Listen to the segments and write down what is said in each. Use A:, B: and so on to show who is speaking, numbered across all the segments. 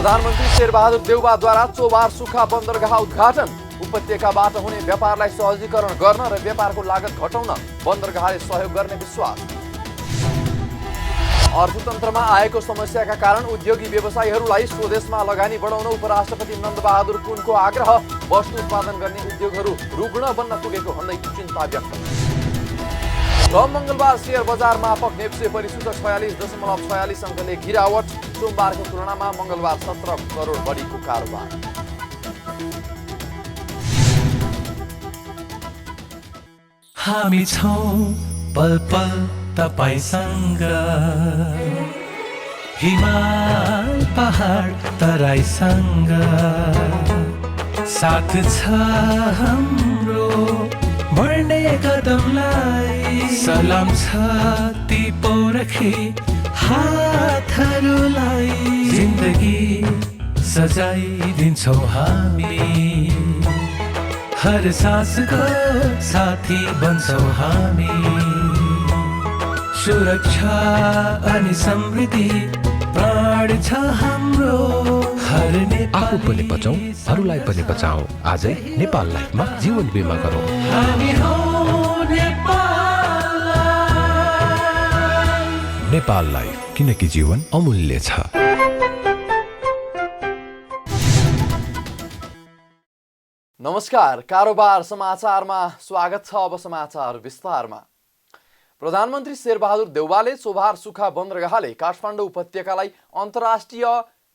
A: प्रधानमन्त्री शेरबहादुर देउवाद्वारा चोभार सुखा बन्दरगाह उद्घाटन। उपत्यकाबाट हुने व्यापारलाई सहजीकरण गर्न र व्यापारको लागत घटाउन बन्दरगाहले सहयोग गर्ने विश्वास। अर्थतन्त्रमा आएको समस्याका कारण उद्योगी व्यवसायीहरूलाई स्वदेशमा लगानी बढाउन उपराष्ट्रपति नन्दबहादुर पुनको आग्रह। वस्तु उत्पादन गर्ने उद्योगहरू रुग्ण बन्न पुगेको भन्दै चिन्ता व्यक्त। मंगलबार शेयर बजार मापक नेप्से परिसूचक 46.46 अङ्कले गिरावट। सोमबारको तुलनामा मंगलबार 17 करोड बढीको कारोबार।
B: हामी छौं पल पल तपाईसँग, हिमाल पहाड तराईसँग, साथ छ हाम्रो बढ्ने कदमलाई। सलाम छ ती पोरखे हातहरूलाई, जिन्दगी सजाइदिन्छौँ हामी, हर सासको साथी बन्छौँ हामी। सुरक्षा अनि समृद्धि प्राण छ हाम्रो, हर
C: आफू पनि बचौं, अरूलाई पनि बचाऊ। आजै नेपाल लाइफमा जीवन बिमा गरौँ।
B: हामी हौ
C: नेपाल लाइफ, किनकि जीवन अमूल्य छ।
A: नमस्कार, कारोबार समाचारमा स्वागत छ। अब समाचार विस्तारमा। प्रधानमन्त्री शेरबहादुर देउवाले चोभार सुखा बन्दरगाहले काठमाडौँ उपत्यकालाई अन्तर्राष्ट्रिय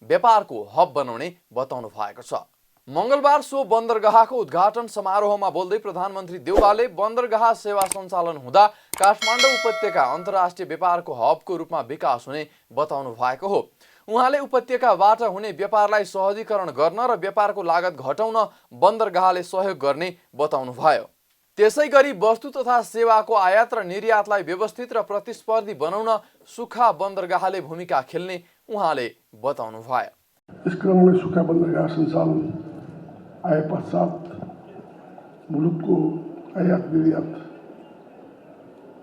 A: व्यापारको हब बनाउने बताउनु भएको छ। मंगलबार सो बन्दरगाहको उद्घाटन समारोहमा बोल्दै प्रधानमन्त्री देउवाले बन्दरगाह सेवा सञ्चालन हुँदा काठमाडौँ उपत्यका अन्तर्राष्ट्रिय व्यापारको हबको रूपमा विकास हुने बताउनु भएको हो। उहाँले उपत्यकाबाट हुने व्यापारलाई सहजीकरण गर्न र व्यापारको लागत घटाउन बन्दरगाहले सहयोग गर्ने बताउनु भयो। त्यसैगरी वस्तु तथा सेवाको आयात र निर्यातलाई व्यवस्थित र प्रतिस्पर्धी बनाउन सुखा बन्दरगाहले भूमिका खेल्ने उहाँले बताउनु भयो।
D: इस क्रम में सुखा बंदरगाह संचालन आए पश्चात मुलुक को आयात निर्यात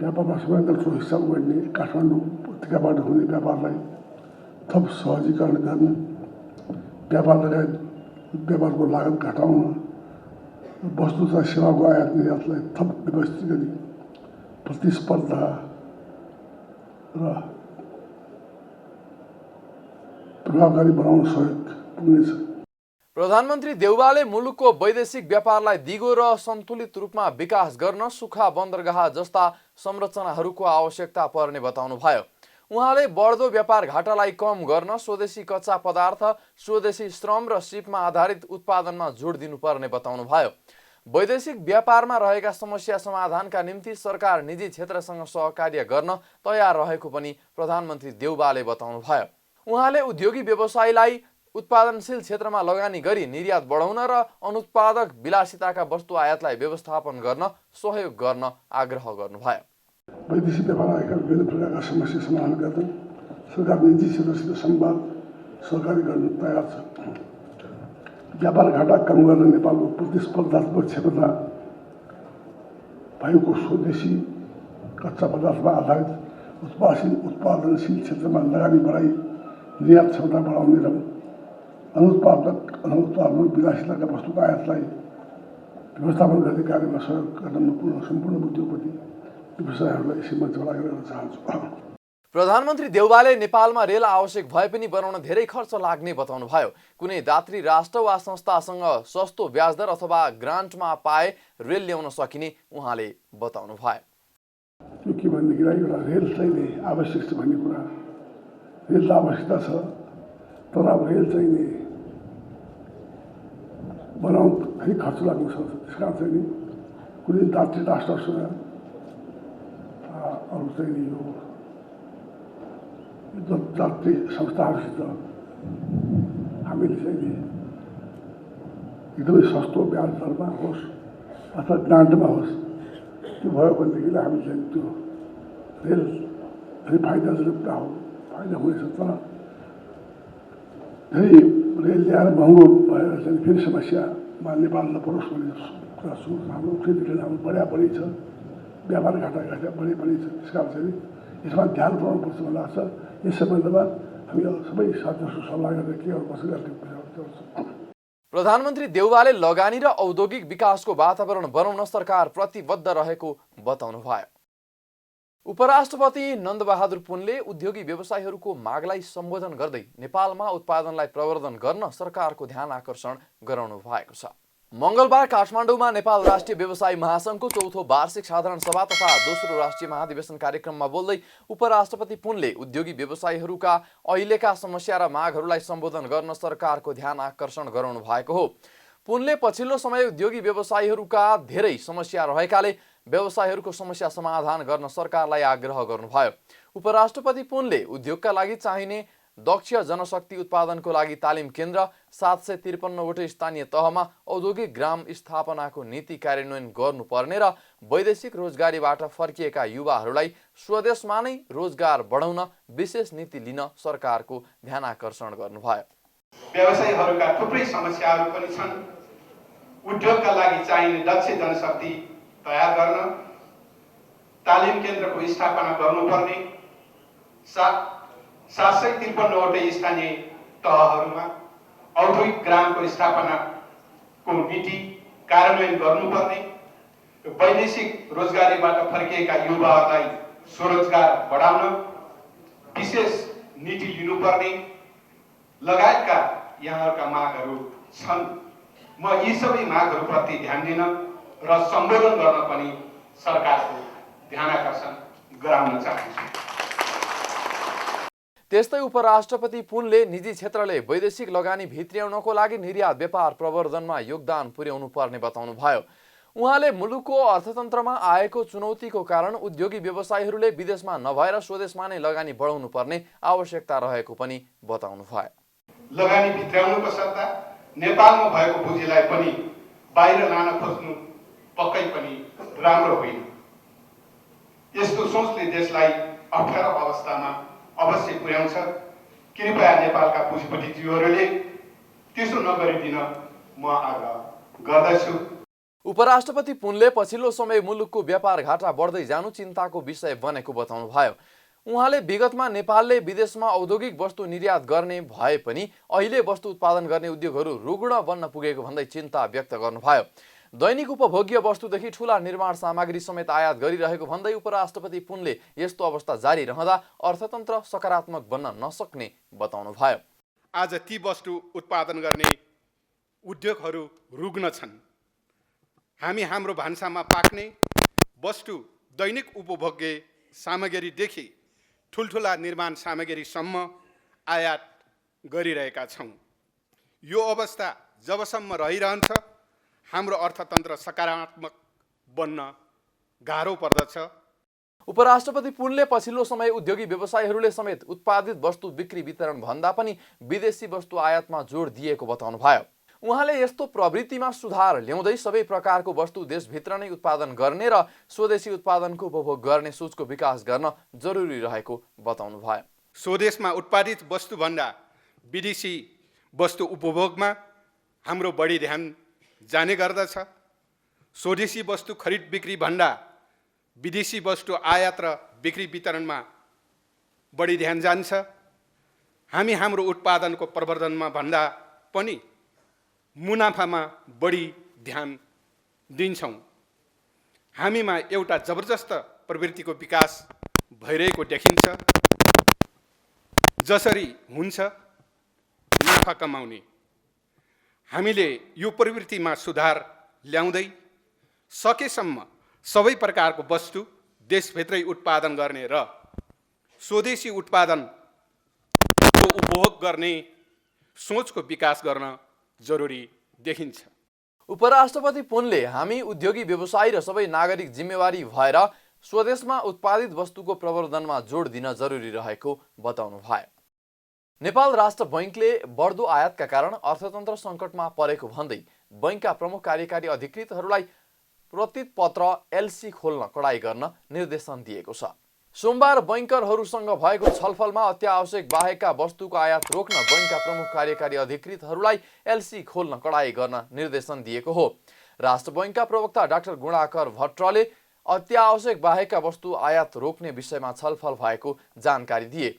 D: व्यापारमा सबैभन्दा ठुलो हिस्सा गर्ने काठमाडौँ उपत्यकाबाट हुने व्यापारलाई थप सहजीकरण गर्न, व्यापार लगायत व्यापारको लागत घटाउन, वस्तु तथा सेवाको आयात निर्यातलाई थप व्यवस्थित गरी प्रतिस्पर्धा र प्रभावकारी बनाउन सहयोग पुग्नेछ।
A: प्रधानमन्त्री देउवाले मुलुकको वैदेशिक व्यापारलाई दिगो र सन्तुलित रूपमा विकास गर्न सुखा बन्दरगाह जस्ता संरचनाहरूको आवश्यकता पर्ने बताउनु भयो। उहाँले बढ्दो व्यापार घाटालाई कम गर्न स्वदेशी कच्चा पदार्थ, स्वदेशी श्रम र सिपमा आधारित उत्पादनमा जोड दिनुपर्ने बताउनु भयो। वैदेशिक व्यापारमा रहेका समस्या समाधानका निम्ति सरकार निजी क्षेत्रसँग सहकार्य गर्न तयार रहेको पनि प्रधानमन्त्री देउवाले बताउनु भयो। उहाँले उद्योगी व्यवसायीलाई उत्पादनशील क्षेत्रमा लगानी गरी निर्यात बढाउन र अनुत्पादक विलासिताका वस्तु आयातलाई व्यवस्थापन गर्न सहयोग गर्न आग्रह गर्नुभयो।
D: वैदेशिक व्यापार आएका विभिन्न प्रकारका समस्या समाधान गर्न सरकार निजी क्षेत्रसित संवाद सहकारी गर्न तयार छ। व्यापार घाटा कम गर्न नेपालको प्रतिस्पर्धात्मक क्षमता भएको स्वदेशी कच्चा पदार्थमा आधारित उत्पादनशील क्षेत्रमा लगानी बढाई निर्यात क्षमता बढाउने र अनुत्पादक विलासिताका वस्तुको आयातलाई व्यवस्थापन गर्ने कार्यमा सहयोग गर्न सम्पूर्ण उद्योगपति व्यवसायहरूलाई यसै मञ्चबाट गर्न चाहन्छु।
A: प्रधानमन्त्री देउवाले नेपालमा रेल आवश्यक भए पनि बनाउन धेरै खर्च लाग्ने बताउनु भयो। कुनै दात्री राष्ट्र वा संस्थासँग सस्तो ब्याजदर अथवा ग्रान्टमा पाए रेल ल्याउन सकिने उहाँले बताउनु भयो।
D: यो के भनेदेखिलाई एउटा रेल चाहिने आवश्यक छ भन्ने कुरा, रेल त आवश्यकता छ, तर अब रेल चाहिने बनाउन फेरि खर्च लाग्नु सक्छ। त्यस कारण चाहिँ नि कुनै दात्री राष्ट्रसँग अरू चाहिँ नि यो दात्री संस्थाहरूसित हामीले चाहिँ नि एकदमै सस्तो ब्याज दरमा होस् अथवा ग्रान्टमा होस्, त्यो भयो भनेदेखिलाई हामी चाहिँ त्यो रेल धेरै फाइदाजनक कुरा हो, फाइदा हुनेछ। तर धेरै रेल ल्याएर महँगो भएर चाहिँ फेरि समस्यामा नेपाल नपरोस् भन्ने कुरा सोच हाम्रो खेती हाम्रो बढी छ, व्यापार घाटा बढी छ। त्यस कारण चाहिँ यसमा ध्यान पुऱ्याउनुपर्छ भन्ने लाग्छ। यस सम्बन्धमा हामी सबै साथीहरू सल्लाह गरेर के गर्नुपर्छ गर्छौँ।
A: प्रधानमन्त्री देउवाले लगानी र औद्योगिक विकासको वातावरण बनाउन सरकार प्रतिबद्ध रहेको बताउनुभयो। उपराष्ट्रपति नन्दबहादुर पुनले उद्योगी व्यवसायीहरूको मागलाई सम्बोधन गर्दै नेपालमा उत्पादनलाई प्रवर्धन गर्न सरकारको ध्यान आकर्षण गराउनु भएको छ। मंगलबार काठमाडौँमा नेपाल राष्ट्रिय व्यवसायी महासंघको चौथो वार्षिक साधारण सभा तथा दोस्रो राष्ट्रिय महाधिवेशन कार्यक्रममा बोल्दै उपराष्ट्रपति पुनले उद्योगी व्यवसायीहरूका अहिलेका समस्या र मागहरूलाई सम्बोधन गर्न सरकारको ध्यान आकर्षण गराउनु भएको हो। पुनले पछिल्लो समय उद्योगी व्यवसायीहरूका धेरै समस्या रहेकाले व्यवसायीहरूको समस्या समाधान गर्न सरकारलाई आग्रह गर्नुभयो। उपराष्ट्रपति पुनले उद्योगका लागि चाहिने दक्ष जनशक्ति उत्पादनको लागि तालिम केन्द्र, 753वटै स्थानीय तहमा औद्योगिक ग्राम स्थापनाको नीति कार्यान्वयन गर्नुपर्ने र वैदेशिक रोजगारीबाट फर्किएका युवाहरूलाई स्वदेशमा नै रोजगार बढाउन विशेष नीति लिन सरकारको ध्यानाकर्षण गर्नुभयो।
E: व्यवसायीहरूका थुप्रै समस्याहरू पनि छन्। उद्योगका लागि चाहिने दक्ष जनशक्ति तयार गर्न तालिम केन्द्रको स्थापना गर्नुपर्ने, 753वटै स्थानीय तहहरूमा औद्योगिक ग्रामको स्थापनाको नीति कार्यान्वयन गर्नुपर्ने, वैदेशिक रोजगारीबाट फर्किएका युवाहरूलाई स्वरोजगार बढाउन विशेष नीति लिनुपर्ने लगायतका यहाँहरूका मागहरू छन्। म यी सबै मागहरूप्रति ध्यान दिन र सम्बोधन गर्न पनि सरकारको ध्यानाकर्षण गराउन चाहन्छु।
A: त्यस्तै उपराष्ट्रपति पुनले निजी क्षेत्रले वैदेशिक लगानी भित्र्याउनको लागि निर्यात व्यापार प्रवर्धनमा योगदान पुर्याउनु पर्ने बताउनुभयो। उहाँले मुलुकको अर्थतन्त्रमा आएको चुनौतीको कारण उद्योगी व्यवसायीहरूले विदेशमा नभएर स्वदेशमा नै लगानी बढाउनु पर्ने आवश्यकता रहेको पनि बताउनुभयो।
E: लगानी भित्र्याउनुको सट्टा नेपालमा भएको पुँजीलाई पनि बाहिर लान खोज्नु पक्कै पनि राम्रो होइन। यस्तो सोचले देशलाई अप्ठ्यारो अवस्थामा अवश्य पुर्याउँछ। कृपया नेपालका पुँजीपतिज्यूहरूले त्यसो नगरिदिन म आग्रह गर्दछु।
A: उपराष्ट्रपति पुनले पछिल्लो समय मुलुकको व्यापार घाटा बढ्दै जानु चिन्ताको विषय बनेको बताउनुभयो। उहाँले विगतमा नेपालले विदेशमा औद्योगिक वस्तु निर्यात गर्ने भए पनि अहिले वस्तु उत्पादन गर्ने उद्योगहरू रुग्ण बन्न पुगेको भन्दै चिन्ता व्यक्त गर्नुभयो। दैनिक उपभोग्य वस्तुदेखि ठूला निर्माण सामग्री समेत आयात गरिरहेको भन्दै उपराष्ट्रपति पुनले यस्तो अवस्था जारी रहँदा अर्थतन्त्र सकारात्मक बन्न नसक्ने बताउनुभयो।
E: आज ती वस्तु उत्पादन गर्ने उद्योगहरू रुग्ण छन्। हामी हाम्रो भान्सामा पाक्ने वस्तु दैनिक उपभोग्य सामग्रीदेखि ठुल्ठुला निर्माण सामग्रीसम्म आयात गरिरहेका छौँ। यो अवस्था जबसम्म रहिरहन्छ हाम्रो अर्थतन्त्र सकारात्मक बन्न गाह्रो पर्दछ।
A: उपराष्ट्रपति पुनले पछिल्लो समय उद्योगी व्यवसायीहरूले समेत उत्पादित वस्तु बिक्री वितरण भन्दा पनि विदेशी वस्तु आयातमा जोड दिएको बताउनुभयो। उहाँले यस्तो प्रवृत्तिमा सुधार ल्याउँदै सबै प्रकारको वस्तु देशभित्र नै उत्पादन गर्ने र स्वदेशी उत्पादनको उपभोग गर्ने सोचको विकास गर्न जरुरी रहेको बताउनुभयो।
E: स्वदेशमा उत्पादित वस्तुभन्दा विदेशी वस्तु उपभोगमा हाम्रो बढी ध्यान जाने गर्दछ। स्वदेशी वस्तु खरिद बिक्री भन्दा विदेशी वस्तु आयात र बिक्री वितरणमा बढी ध्यान जान्छ। हामी हाम्रो उत्पादनको प्रवर्धनमा भन्दा पनि मुनाफामा बढी ध्यान दिन्छौँ। हामीमा एउटा जबरजस्त प्रवृत्तिको विकास भइरहेको देखिन्छ। जसरी हुन्छ नाफा कमाउने, हामीले यो प्रवृत्तिमा सुधार ल्याउँदै सकेसम्म सबै प्रकारको वस्तु देशभित्रै उत्पादन गर्ने र स्वदेशी उत्पादनको उपभोग गर्ने सोचको विकास गर्न जरुरी देखिन्छ।
A: उपराष्ट्रपति पुनले हामी उद्योगी व्यवसायी र सबै नागरिक जिम्मेवारी भएर स्वदेशमा उत्पादित वस्तुको प्रवर्धनमा जोड दिन जरुरी रहेको बताउनुभयो। नेपाल राष्ट्र बैंकले बढ्दो आयातका कारण अर्थतन्त्र सङ्कटमा परेको भन्दै बैंकका प्रमुख कार्यकारी अधिकृतहरूलाई प्रतिपत्र एलसी खोल्न कडाई गर्न निर्देशन दिएको छ। सोमबार बैंकरहरूसँग भएको छलफलमा अत्यावश्यक बाहेकका वस्तुको आयात रोक्न बैंकका प्रमुख कार्यकारी अधिकृतहरूलाई एलसी खोल्न कडाई गर्न निर्देशन दिएको हो। राष्ट्र बैंकका प्रवक्ता डाक्टर गुणाकर भट्टले अत्यावश्यक बाहेकका वस्तु आयात रोक्ने विषयमा छलफल भएको जानकारी दिए।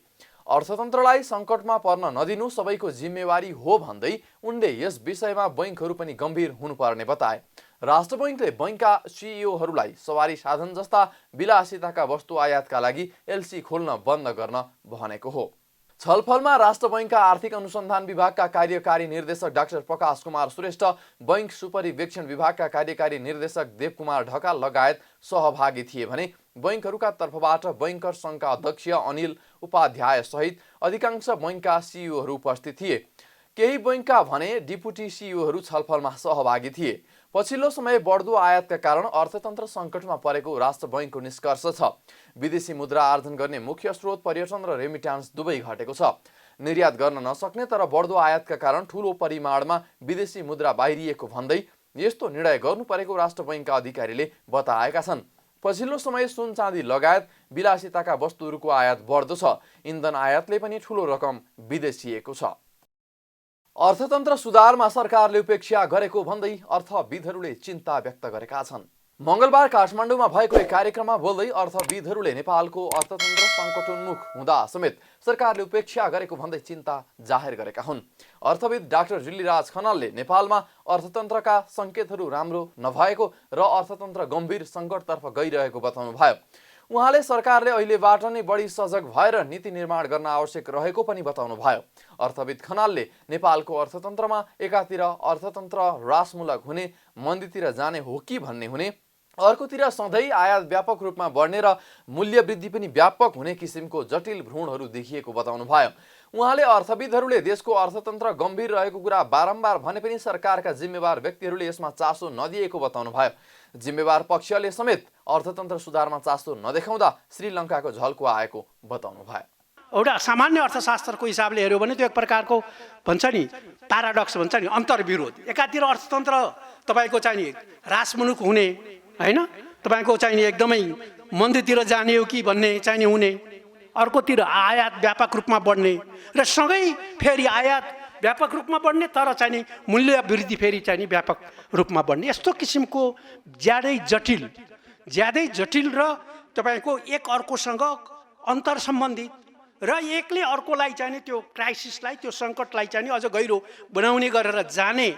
A: अर्थतन्त्रलाई सङ्कटमा पर्न नदिनु सबैको जिम्मेवारी हो भन्दै उनले यस विषयमा बैंकहरू पनि गम्भीर हुनुपर्ने बताए। राष्ट्र बैंकले बैंकका सिइओहरूलाई सवारी साधन जस्ता विलासिताका वस्तु आयातका लागि एलसी खोल्न बन्द गर्न भनेको हो। छलफलमा राष्ट्र बैंकका आर्थिक अनुसन्धान विभागका कार्यकारी निर्देशक डाक्टर प्रकाश कुमार श्रेष्ठ, बैंक सुपरिवेक्षण विभागका कार्यकारी निर्देशक देवकुमार ढकाल लगायत सहभागी थिए भने बैंकहरूका तर्फबाट बैंकर सङ्घका अध्यक्ष अनिल उपाध्याय सहित अधिकांश बैंकका सिइओहरू उपस्थित थिए। केही बैंकका भने डिपुटी सिइओहरू छलफलमा सहभागी थिए। पछिल्लो समय बढ्दो आयातका कारण अर्थतन्त्र सङ्कटमा परेको राष्ट्र बैंकको निष्कर्ष छ। विदेशी मुद्रा आर्जन गर्ने मुख्य स्रोत पर्यटन र रेमिट्यान्स दुवै घटेको छ। निर्यात गर्न नसक्ने तर बढ्दो आयातका कारण ठूलो परिमाणमा विदेशी मुद्रा बाहिरिएको भन्दै यस्तो निर्णय गर्नु परेको राष्ट्र बैंकका अधिकारीले बताएका छन्। पछिल्लो समय सुन चाँदी लगायत विलासिताका वस्तुहरूको आयात बढ्दो छ। इन्धन आयातले पनि ठूलो रकम विदेशिएको छ। अर्थतन्त्र सुधारमा सरकारले उपेक्षा गरेको भन्दै अर्थविदहरूले चिन्ता व्यक्त गरेका छन्। मंगलबार काठमाडौँमा भएको एक कार्यक्रममा बोल्दै अर्थविदहरूले नेपालको अर्थतन्त्र सङ्कटोन्मुख हुँदा समेत सरकारले उपेक्षा गरेको भन्दै चिन्ता जाहेर गरेका हुन्। अर्थविद डाक्टर जिल्लीराज खनालले नेपालमा अर्थतन्त्रका सङ्केतहरू राम्रो नभएको र अर्थतन्त्र गम्भीर सङ्कटतर्फ गइरहेको बताउनुभयो। उहाँले सरकारले अहिलेबाट नै बढी सजग भएर नीति निर्माण गर्न आवश्यक रहेको पनि बताउनुभयो। अर्थविद खनालले नेपालको अर्थतन्त्रमा एकातिर अर्थतन्त्र ह्रासमूलक हुने, मन्दीतिर जाने हो कि भन्ने हुने, अर्कोतिर सधैँ आयात व्यापक रूपमा बढ्ने र मूल्य वृद्धि पनि व्यापक हुने किसिमको जटिल भ्रूणहरू देखिएको बताउनुभयो। उहाँले अर्थविदहरूले देशको अर्थतन्त्र गम्भीर रहेको कुरा बारम्बार भने पनि सरकारका जिम्मेवार व्यक्तिहरूले यसमा चासो नदिएको बताउनुभयो। जिम्मेवार पक्षले समेत अर्थतन्त्र सुधारमा चासो नदेखाउँदा श्रीलङ्काको झल्को आएको बताउनुभयो।
F: एउटा सामान्य अर्थशास्त्रको हिसाबले हेऱ्यो भने त्यो एक प्रकारको भन्छ नि प्याराडक्स भन्छ नि, अन्तर्विरोध। एकातिर अर्थतन्त्र तपाईँको चाहिँ नि ह्रासमुलक हुने हैन, तपाईँको चाहिँ नि एकदमै मन्दीतिर जाने हो कि भन्ने चाहिँ नि हुने, अर्कोतिर आयात व्यापक रूपमा बढ्ने र सँगै फेरि आयात व्यापक रूपमा बढ्ने तर चाहिँ नि मूल्य वृद्धि फेरि चाहिँ नि व्यापक रूपमा बढ्ने। यस्तो किसिमको ज्यादै जटिल र तपाईँको एक अर्कोसँग अन्तर सम्बन्धित र एकले अर्कोलाई चाहिँ नि त्यो क्राइसिसलाई, त्यो सङ्कटलाई चाहिँ नि अझ गहिरो बनाउने गरेर जाने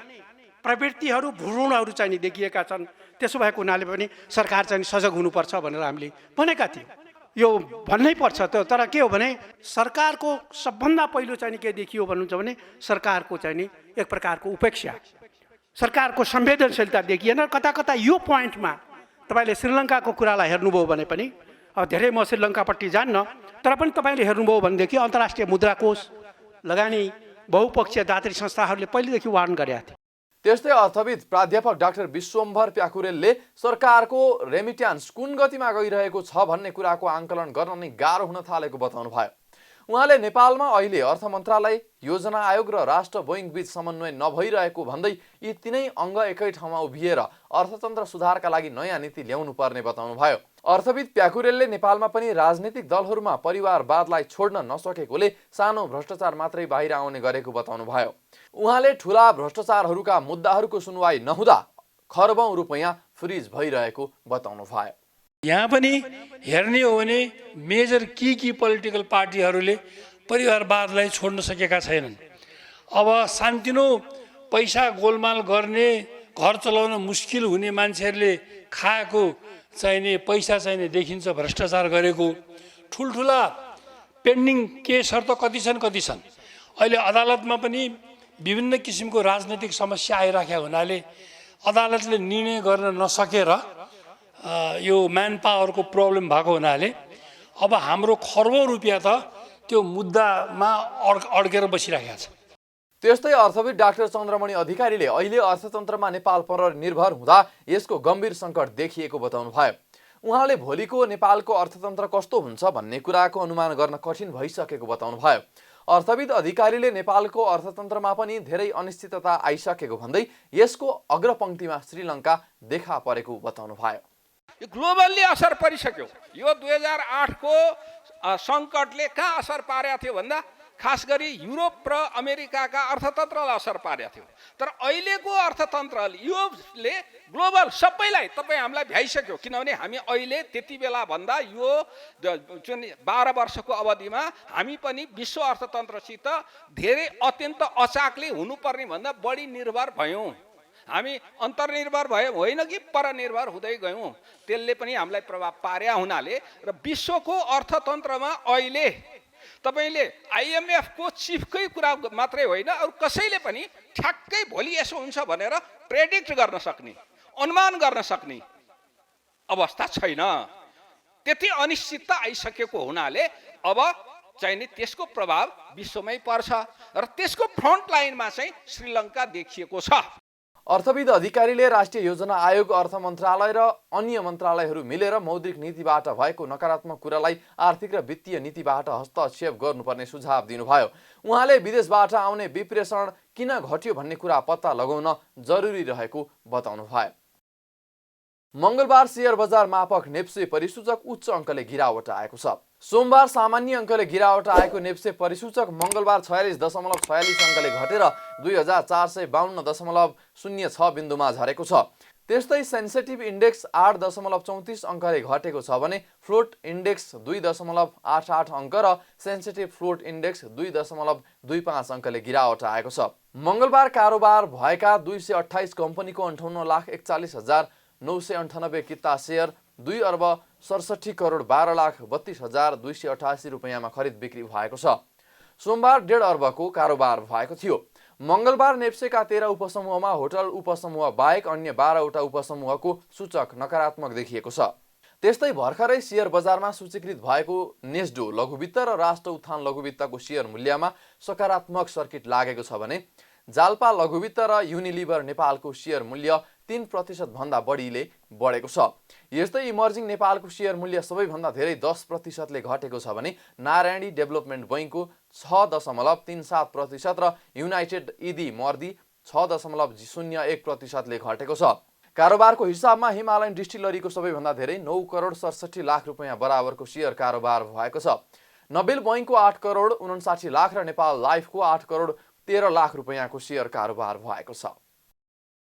F: प्रवृत्तिहरू, भ्रूणहरू चाहिँ नि देखिएका छन्। त्यसो भएको हुनाले पनि सरकार चाहिँ सजग हुनुपर्छ भनेर हामीले भनेका थियौँ। यो भन्नै पर्छ त। तर के हो भने सरकारको सबभन्दा पहिलो चाहिँ नि के देखियो भन्नुहुन्छ भने सरकारको चाहिँ नि एक प्रकारको उपेक्षा, सरकारको संवेदनशीलता देखिएन। कता कता यो पोइन्टमा तपाईँले श्रीलङ्काको कुरालाई हेर्नुभयो भने पनि, अब धेरै म श्रीलङ्कापट्टि जान्न, तर पनि तपाईँले हेर्नुभयो भनेदेखि अन्तर्राष्ट्रिय मुद्रा कोष लगानी बहुपक्षीय दात्री संस्थाहरूले पहिलेदेखि वार्न गरेका थिए।
A: त्यस्तै अर्थविद प्राध्यापक डाक्टर विश्वम्भर प्याकुरेलले सरकारको रेमिट्यान्स कुन गतिमा गइरहेको छ भन्ने कुराको आंकलन गर्न नै गाह्रो हुन थालेको बताउनुभयो। उहाँले नेपालमा अहिले अर्थ मन्त्रालय, योजना आयोग र राष्ट्र बैंक बीच समन्वय नभइरहेको भन्दै यी तीनै अङ्ग एकै ठाउँमा उभिएर अर्थतन्त्र सुधारका लागि नयाँ नीति ल्याउनु पर्ने बताउनुभयो। अर्थविद प्याकुरेलले नेपालमा पनि राजनीतिक दलहरूमा परिवारवादलाई छोड्न नसकेकोले सानो भ्रष्टाचार मात्रै बाहिर आउने गरेको बताउनुभयो। उहाँले ठूला भ्रष्टाचारहरूका मुद्दाहरूको सुनवाई नहुँदा खरबौं रुपैयाँ फ्रिज भइरहेको बताउनुभयो।
G: यहाँ पनि हेर्ने हो भने मेजर की पोलिटिकल पार्टीहरूले परिवारवादलाई छोड्न सकेका छैनन्। अब सान्तिनो पैसा गोलमाल गर्ने, घर चलाउन मुस्किल हुने मान्छेहरूले खाएको चाहिने पैसा चाहिने देखिन्छ भ्रष्टाचार गरेको। ठुल्ठुला पेन्डिङ केसहरू त कति छन्। अहिले अदालतमा पनि विभिन्न किसिमको राजनैतिक समस्या आइराखेका हुनाले अदालतले निर्णय गर्न नसकेर यो म्यान पावरको प्रब्लम भएको हुनाले अब हाम्रो खरबौं रुपियाँ त त्यो मुद्दामा अड्केर बसिरहेको छ।
A: त्यस्तै अर्थविद डाक्टर चन्द्रमणि अधिकारीले अहिले अर्थतन्त्रमा नेपाल पर निर्भर हुँदा यसको गम्भीर सङ्कट देखिएको बताउनुभयो। उहाँले भोलिको नेपालको अर्थतन्त्र कस्तो हुन्छ भन्ने कुराको अनुमान गर्न कठिन भइसकेको बताउनुभयो। अर्थविद अधिकारीले नेपालको अर्थतन्त्रमा पनि धेरै अनिश्चितता आइसकेको भन्दै यसको अग्रपङ्क्तिमा श्रीलङ्का देखा परेको बताउनुभयो।
H: ग्लोबल्ली असर परिसक्यो। यो 2008 को सङ्कटले कहाँ असर पारेको थियो भन्दा खास गरी युरोप र अमेरिकाका अर्थतन्त्रलाई असर पारेको थियो। तर अहिलेको अर्थतन्त्रले योले ग्लोबल सबैलाई तपाईँ हामीलाई भ्याइसक्यो, किनभने हामी अहिले त्यति बेला भन्दा यो जुन 12 वर्षको अवधिमा हामी पनि विश्व अर्थतन्त्रसित धेरै अत्यन्त अचाकले हुनुपर्ने भन्दा बढी निर्भर भयौँ। हामी अन्तर्निर्भर भयो होइन कि परनिर्भर हुँदै गयौँ। त्यसले पनि हामीलाई प्रभाव पार्या हुनाले र विश्वको अर्थतन्त्रमा अहिले तपाईले IMF को चिफकै कुरा मात्रै होइन, अरू कसैले पनि ठ्याक्कै भोलि यसो हुन्छ भनेर प्रेडिक्ट गर्न सक्ने, अनुमान गर्न सक्ने अवस्था छैन। त्यति अनिश्चितता आइसकेको हुनाले अब चाहिँ नि त्यसको प्रभाव विश्वमै पर्छ र त्यसको फ्रन्ट लाइनमा चाहिँ श्रीलङ्का देखिएको छ।
A: अर्थविद अधिकारीले राष्ट्रिय योजना आयोग, अर्थ मन्त्रालय र अन्य मन्त्रालयहरू मिलेर मौद्रिक नीतिबाट भएको नकारात्मक कुरालाई आर्थिक र वित्तीय नीतिबाट हस्तक्षेप गर्नुपर्ने सुझाव दिनुभयो। उहाँले विदेशबाट आउने विप्रेषण किन घट्यो भन्ने कुरा पत्ता लगाउन जरुरी रहेको बताउनुभयो। मंगलबार शेयर बजार मापक नेप्से परिसूचक उच्च अङ्कले गिरावट आएको छ। सोमबार सामान्य अङ्कले गिरावट आएको नेप्से परिसूचक मंगलबार 46.46 अङ्कले घटेर 2452.06 बिन्दुमा झरेको छ। त्यस्तै सेन्सेटिभ इन्डेक्स 8.34 अङ्कले घटेको छ भने फ्लोट इन्डेक्स 2.88 अङ्क र सेन्सेटिभ फ्लोट इन्डेक्स 2.25 अङ्कले गिरावट आएको छ। मंगलबार कारोबार भएका 228 कम्पनीको 58,41,998 किता शेयर 2,67,12,32,288 रुपैयाँमा खरिद बिक्री भएको छ। सोमबार 1.5 अर्बको कारोबार भएको थियो। मंगलबार नेप्सेका 13 उपसमूहमा होटल उपसमूह बाहेक अन्य 12वटा उपसमूहको सूचक नकारात्मक देखिएको छ। त्यस्तै भर्खरै शेयर बजारमा सूचीकृत भएको नेस्डो लघुवित्त र राष्ट्र उत्थान लघुवित्तको शेयर मूल्यमा सकारात्मक सर्किट लागेको छ भने जाल्पा लघुवित्त र युनिलिभर नेपालको शेयर मूल्य 3% भन्दा बढीले बढेको छ। यस्तै इमर्जिङ नेपालको शेयर मूल्य सबैभन्दा धेरै 10% ले घटेको छ भने नारायणी डेभलपमेन्ट बैंकको 6.37% र युनाइटेड इदी मर्दी 6.01% ले घटेको छ। कारोबारको हिसाबमा हिमालयन डिस्टिलरीको सबैभन्दा धेरै 9,67,00,000 रुपैयाँ बराबरको शेयर कारोबार भएको छ। नबेल बैंकको 8,59,00,000 र नेपाल लाइफको 8,13,00,000 रुपैयाँको शेयर कारोबार भएको छ।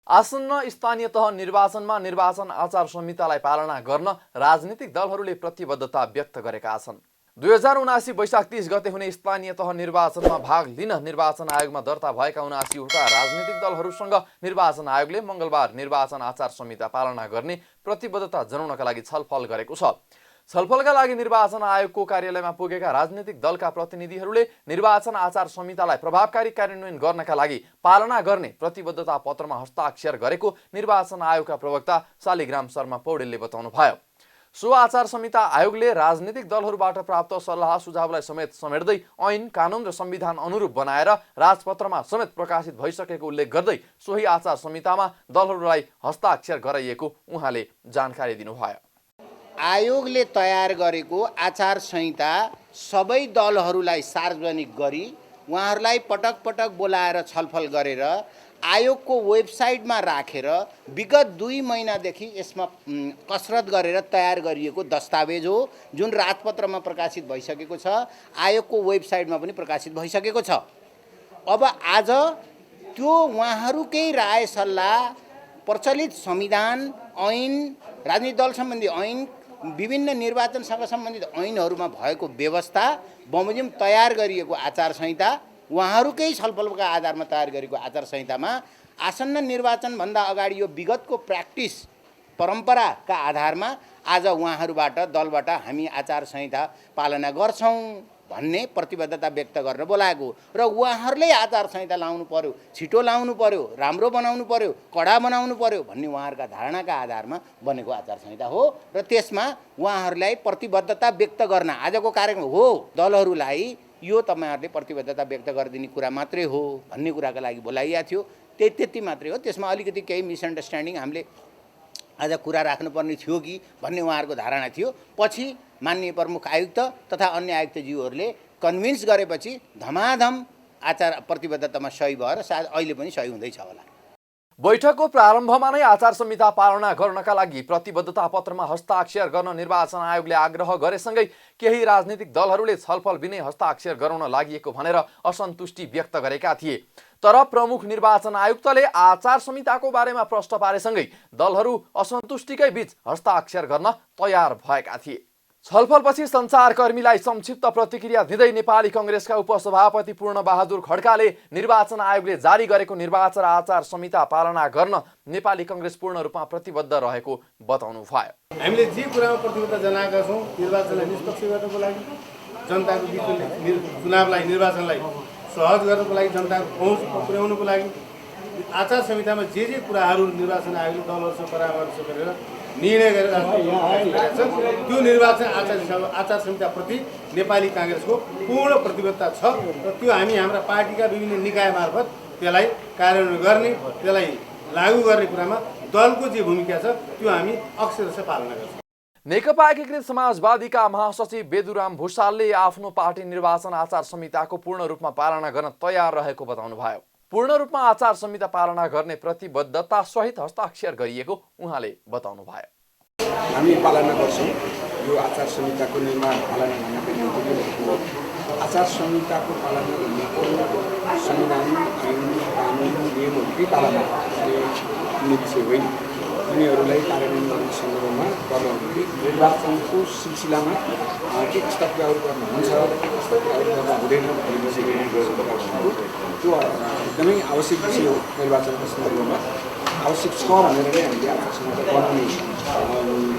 A: आसन्न स्थानीय तह निर्वाचनमा निर्वाचन आचार संहितालाई पालना गर्न राजनीतिक दलहरूले प्रतिबद्धता व्यक्त गरेका छन्। 2079 वैशाख 30 गते हुने स्थानीय तह निर्वाचनमा भाग लिन निर्वाचन आयोगमा दर्ता भएका 79वटा राजनीतिक दलहरूसँग निर्वाचन आयोगले मंगलबार निर्वाचन आचार संहिता पालना गर्ने प्रतिबद्धता जनाउनका लागि छलफल गरेको छ। छलफलका लागि निर्वाचन आयोगको कार्यालयमा पुगेका राजनीतिक दलका प्रतिनिधिहरूले निर्वाचन आचार संहितालाई प्रभावकारी कार्यान्वयन गर्नका लागि पालना गर्ने प्रतिबद्धता पत्रमा हस्ताक्षर गरेको निर्वाचन आयोगका प्रवक्ता शालिग्राम शर्मा पौडेलले बताउनुभयो। सो आचार संहिता आयोगले राजनीतिक दलहरूबाट प्राप्त सल्लाह सुझावलाई समेट्दै ऐन, कानुन र संविधान अनुरूप बनाएर राजपत्रमा समेत प्रकाशित भइसकेको उल्लेख गर्दै सोही आचार संहितामा दलहरूलाई हस्ताक्षर गराइएको उहाँले जानकारी दिनुभयो।
I: आयोगले तयार गरेको आचार संहिता सबै दलहरूलाई सार्वजनिक गरी उहाँहरूलाई पटक पटक बोलाएर छलफल गरेर आयोगको वेबसाइटमा राखेर विगत 2 महिनादेखि यसमा कसरत गरेर तयार गरिएको दस्तावेज हो, जुन राजपत्रमा प्रकाशित भइसकेको छ, आयोगको वेबसाइटमा पनि प्रकाशित भइसकेको छ। अब आज त्यो उहाँहरूकै राय सल्लाह, प्रचलित संविधान, ऐन, राजनीतिक दल सम्बन्धी ऐन, विभिन्न निर्वाचनसँग सम्बन्धित ऐनहरूमा भएको व्यवस्था बमोजिम तयार गरिएको आचार संहिता, उहाँहरूकै छलफलका आधारमा तयार गरेको आचार संहितामा आसन्न निर्वाचनभन्दा अगाडि यो विगतको प्र्याक्टिस परम्पराका आधारमा आज उहाँहरूबाट दलबाट हामी आचार संहिता पालना गर्छौँ भन्ने प्रतिबद्धता व्यक्त गरेर बोलाएको र उहाँहरूले आचार संहिता लाउनु पर्यो, छिटो लाउनु पर्यो, राम्रो बनाउनु पर्यो, कडा बनाउनु पर्यो भन्ने उहाँहरूका धारणाका आधारमा बनेको आचार संहिता हो र त्यसमा उहाँहरूलाई प्रतिबद्धता व्यक्त गर्न आजको कार्यक्रम हो। दलहरूलाई यो तपाईहरुले प्रतिबद्धता व्यक्त गरिदिने कुरा मात्रै हो भन्ने कुराका लागि बोलाइएको थियो, त्यति मात्रै हो। त्यसमा अलिकति केही मिसअन्डरस्ट्यान्डिङ हामीले आज कुरा राख्नुपर्ने थियो कि भन्ने उहाँहरूको धारणा थियो। पछि माननीय प्रमुख आयुक्त तथा अन्य आयुक्तज्यूहरूले कन्भिन्स गरेपछि धमाधम आचार प्रतिबद्धतामा सही भएर सायद अहिले पनि सही हुँदैछ होला।
A: बैठकको प्रारम्भमा नै आचार संहिता पालना गर्नका लागि प्रतिबद्धता पत्रमा हस्ताक्षर गर्न निर्वाचन आयोगले आग्रह गरेसँगै केही राजनीतिक दलहरूले छलफल बिनै हस्ताक्षर गराउन लागि भनेर असन्तुष्टि व्यक्त गरेका थिए। तर प्रमुख निर्वाचन आयुक्तले आचार संहिताको बारेमा प्रश्न पारेसँगै दलहरू असन्तुष्टिकै बीच हस्ताक्षर गर्न तयार भएका थिए। छलफलपछि सञ्चारकर्मीलाई संक्षिप्त प्रतिक्रिया दिँदै नेपाली कांग्रेसका उपसभापति पूर्णबहादुर खड्काले निर्वाचन आयोगले जारी गरेको निर्वाचन आचार संहिता पालना गर्न नेपाली कांग्रेस पूर्ण रूपमा प्रतिबद्ध रहेको बताउनु भयो।
J: हामीले जे कुरामा प्रतिबद्धता जनाएका छौँ निर्वाचनलाई निष्पक्ष गर्नको लागि, जनताको बिचमा चुनावलाई निर्वाचनलाई सहज गर्नको लागि, जनताको पहुँच पुर्याउनको लागि आचार संहितामा जे कुराहरू निर्वाचन आयोगले दलहरूसँग परामर्श गरेर निर्णय गरेर त्यो निर्वाचन आचार संहिताप्रति नेपाली कांग्रेसको पूर्ण प्रतिबद्धता छ र त्यो हामी हाम्रा पार्टीका विभिन्न निकाय मार्फत त्यसलाई कार्यान्वयन गर्ने, त्यसलाई लागू गर्ने कुरामा दलको जे भूमिका छ त्यो हामी अक्षरशः पालना गर्छौँ।
A: नेकपा एकीकृत समाजवादीका महासचिव बेदुराम भुसालले आफ्नो पार्टी निर्वाचन आचार संहिताको पूर्ण रूपमा पालना गर्न तयार रहेको बताउनु भयो। पूर्ण रूपमा आचार संहिता पालना गर्ने प्रतिबद्धता सहित हस्ताक्षर गरिएको उहाँले बताउनु भयो।
K: हामी पालना गर्छौँ यो आचार संहिताको निर्माण पालना गर्नको निम्ति। आचार संहिताको पालना भनेको संविधान, ऐन, कानुन, नियमहरूकै पालना गर्ने विषय होइन। उनीहरूलाई कार्यान्वयन गर्ने सन्दर्भमा दलहरूले निर्वाचनको सिलसिलामा के कस्ता कुराहरू गर्नु हुन्छ, के कस्ता कुराहरू गर्नु हुँदैन भन्ने विषयको त्यो एकदमै आवश्यक विषय हो। निर्वाचनको सन्दर्भमा आवश्यक छ भनेर नै हामीले आचार संहिता बनाउने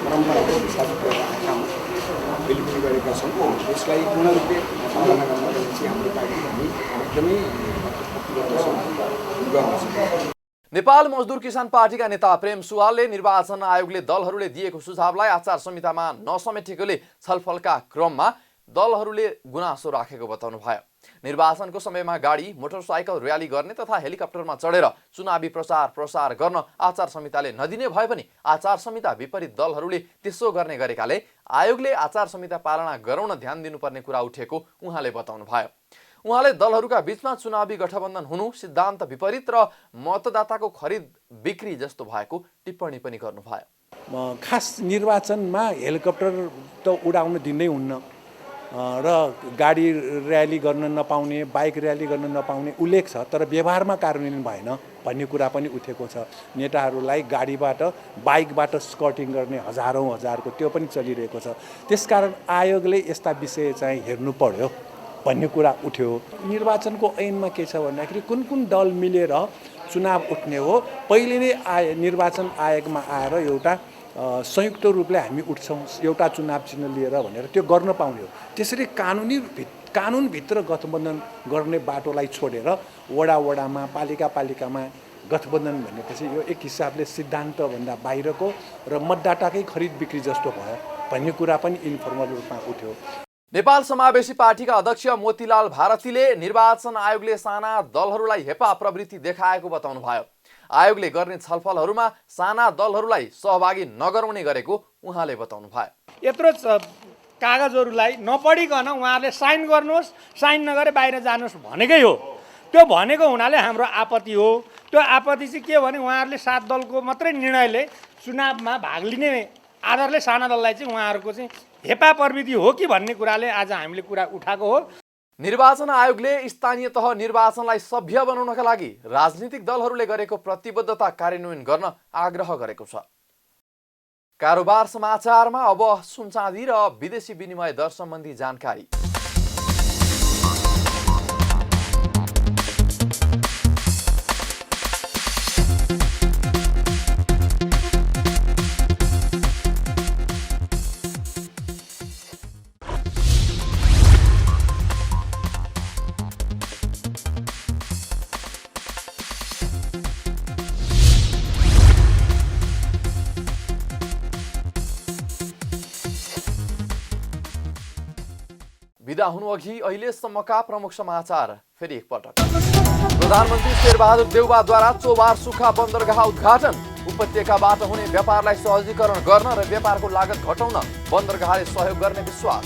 K: परम्पराको हिसाब आएका हौँ, अहिले पनि गरेका छौँ। यसलाई पूर्ण रूपले पालना गर्नको निम्ति हाम्रो पार्टी हामी एकदमै गर्छौँ।
A: नेपाल मजदुर किसान पार्टीका नेता प्रेम सुवालले निर्वाचन आयोगले दलहरूले दिएको सुझावलाई आचार संहितामा नसमेटेकोले छलफलका क्रममा दलहरूले गुनासो राखेको बताउनु भयो। निर्वाचनको समयमा गाडी, मोटरसाइकल र्याली गर्ने तथा हेलिकप्टरमा चढेर चुनावी प्रचार गर्न आचार संहिताले नदिने भए पनि आचार संहिता विपरीत दलहरूले त्यसो गर्ने गरेकाले आयोगले आचार संहिता पालना गराउन ध्यान दिनुपर्ने कुरा उठेको उहाँले बताउनु भयो। उहाँले दलहरूका बीचमा चुनावी गठबन्धन हुनु सिद्धान्त विपरीत र मतदाताको खरिद बिक्री जस्तो भएको टिप्पणी पनि गर्नुभयो।
L: खास निर्वाचनमा हेलिकप्टर त उडाउन दिँदै हुन्न र गाडी र्याली गर्न नपाउने, बाइक र्याली गर्न नपाउने उल्लेख छ, तर व्यवहारमा कार्यान्वयन भएन भन्ने कुरा पनि उठेको छ। नेताहरूलाई गाडीबाट बाइकबाट स्कटिङ गर्ने हजारौँको त्यो पनि चलिरहेको छ। त्यसकारण आयोगले यस्ता विषय चाहिँ हेर्नु पर्यो भन्ने कुरा उठ्यो। निर्वाचनको ऐनमा के छ भन्दाखेरि कुन दल मिलेर चुनाव उठ्ने हो, पहिले नै निर्वाचन आयोगमा आएर एउटा संयुक्त रूपले हामी उठ्छौँ एउटा चुनाव चिन्ह लिएर भनेर त्यो गर्न पाउने हो। त्यसरी कानुनभित्र गठबन्धन गर्ने बाटोलाई छोडेर वडामा पालिकामा गठबन्धन भनेपछि यो एक हिसाबले सिद्धान्तभन्दा बाहिरको र मतदाताकै खरिद बिक्री जस्तो भयो भन्ने कुरा पनि इन्फर्मल रूपमा उठ्यो।
A: नेपाल समावेशी पार्टीका अध्यक्ष मोतीलाल भारतीले निर्वाचन आयोगले साना दलहरूलाई हेपा प्रवृत्ति देखाएको बताउनु भयो। आयोगले गर्ने छलफलहरूमा साना दलहरूलाई सहभागी नगराउने गरेको उहाँले बताउनु भयो।
F: यत्रो कागजहरूलाई नपढिकन उहाँहरूले साइन गर्नुहोस्, साइन नगरे बाहिर जानुहोस् भनेकै हो। त्यो भनेको हुनाले हाम्रो आपत्ति हो। त्यो आपत्ति चाहिँ के भने उहाँहरूले 7 दलको मात्रै निर्णयले चुनावमा भाग लिने आधारले साना दललाई चाहिँ उहाँहरूको चाहिँ हेपा प्रवृत्ति हो कि भन्ने कुराले आज हामीले कुरा उठाएको हो।
A: निर्वाचन आयोगले स्थानीय तह निर्वाचनलाई सभ्य बनाउनका लागि राजनीतिक दलहरूले गरेको प्रतिबद्धता कार्यान्वयन गर्न आग्रह गरेको छ। कारोबार समाचारमा अब सुनचाँदी र विदेशी विनिमय दर सम्बन्धी जानकारी। विदा हुनुअघि अहिलेसम्मका प्रमुख समाचार फेरि एकपटक। प्रधानमन्त्री शेरबहादुर देउवाद्वारा चोभार सुखा बन्दरगाह उद्घाटन। उपत्यकाबाट हुने व्यापारलाई सहजीकरण गर्न र व्यापारको लागत घटाउन बन्दरगाहले सहयोग गर्ने विश्वास।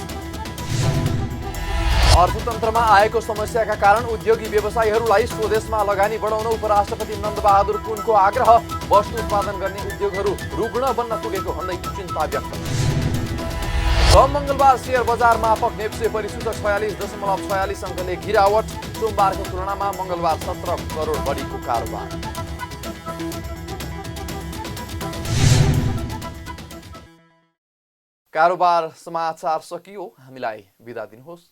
A: अर्थतन्त्रमा आएको समस्याका कारण उद्योगी व्यवसायीहरूलाई स्वदेशमा लगानी बढाउन उपराष्ट्रपति नन्दबहादुर पुनको आग्रह। वस्तु उत्पादन गर्ने उद्योगहरू रुग्ण बन्न पुगेको भन्दै चिन्ता व्यक्त। मङ्गलबार शेयर बजार मापक नेप्से परिसूचक 46.46 अङ्कले गिरावट। सोमबारको तुलनामा मङ्गलबार 17 करोड बढीको कारोबार। कारोबार समाचार सकियो। हामीलाई बिदा दिनुहोस्।